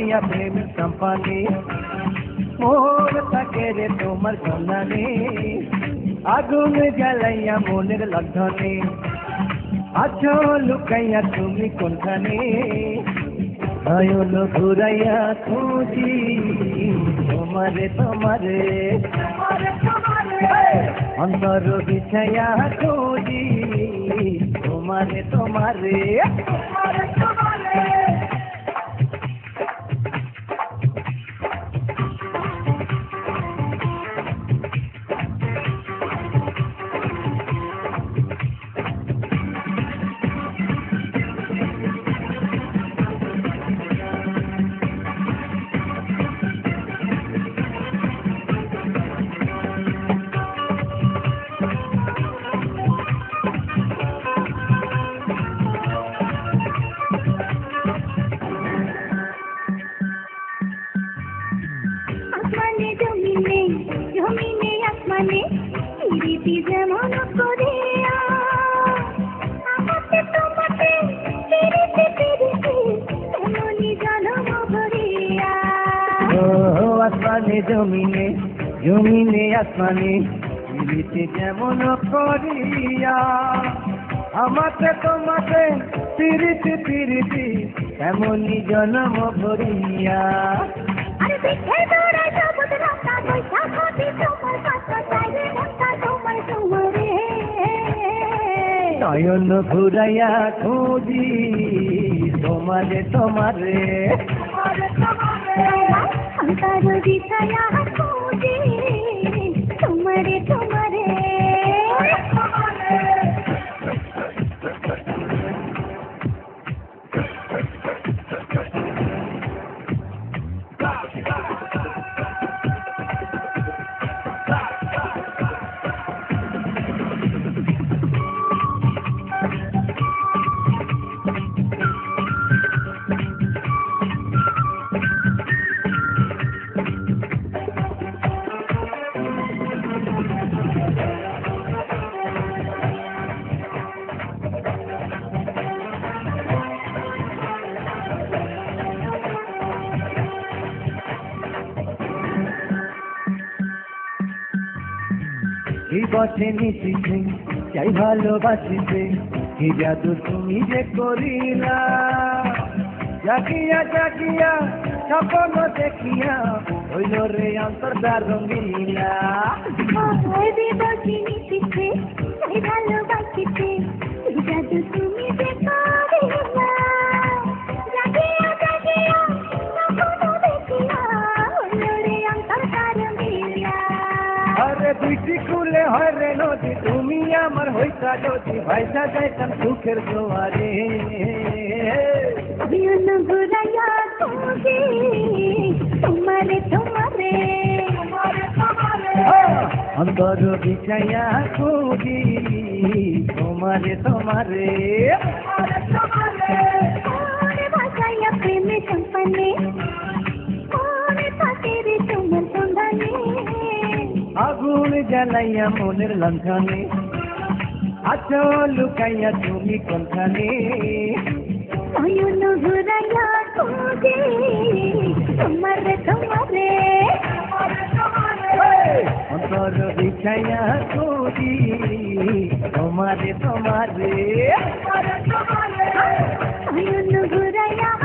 বাসাইয়া প্রেম সম্পানে মোর থাকে রে তোমার সন্ধানে আগুন জ্বালাইয়া মনের লণ্ঠনে আছো লুকাইয়া তুমি কোনখানে নয়ন ঘুরাইয়া খুঁজি তোমারে তোমারে অন্তর বিছাইয়া খুঁজি তোমারে তোমারে জমিনে আসমানে প্রীতি যেমন করিয়া আমাকে তোমাকে প্রীতি প্রীতি তেমনি জনম ভরিয়া ও আসমানে জমিনে জমিনে আসমানে প্রীতি যেমন করিয়া আমাকে তোমাকে প্রীতি প্রীতি তেমনি জনম ভরিয়া আরে দেখে দৌড়াই সবুজ রাস্তা বৈশাখ হতে তোমার পাশা চাইলে মনটা তোমার তোমারে নয়ন ঘুরাইয়া খুঁজি তোমারে তোমারে অন্তর বিছায়া খুঁজি তোমারে তোমারে এই বসে নিশিতে চাই ভালোবাসিতে কি জাদু তুমি যে করিলা জাগিয়া জাগিয়া স্বপ্ন দেখিয়া হইল রে অন্তরটা রঙিলা বসিনি পিছে চাই ভালোবাসিতে এই জাদু তুমি যে করিলা জাগিয়া জাগিয়া স্বপ্ন দেখিয়া হইল রে অন্তরটা রঙিলা আরে দুইটি কুলে হয় রে নদী তুমি আমার হইতা যদি ভাইসা যাইতাম সুখের জোয়ারে জীবন ঘুরাইয়া খুঁজি তোমারে তোমারে অন্তর বিছাইয়া খুঁজি তোমারে তোমারে মনে ভাসাইয়া প্রেমে সম্পন্নে মনে থাকে রে তোমার সন্ধানে আগুন জ্বালাইয়া মনের লণ্ঠনে আছো লুকাইয়া তুমি কোনখানে নয়ন ঘুরাইয়া খুঁজি তোমারে তোমারে অন্তর বিছাইয়া খুঁজি তোমারে তোমারে নয়ন ঘুরাইয়া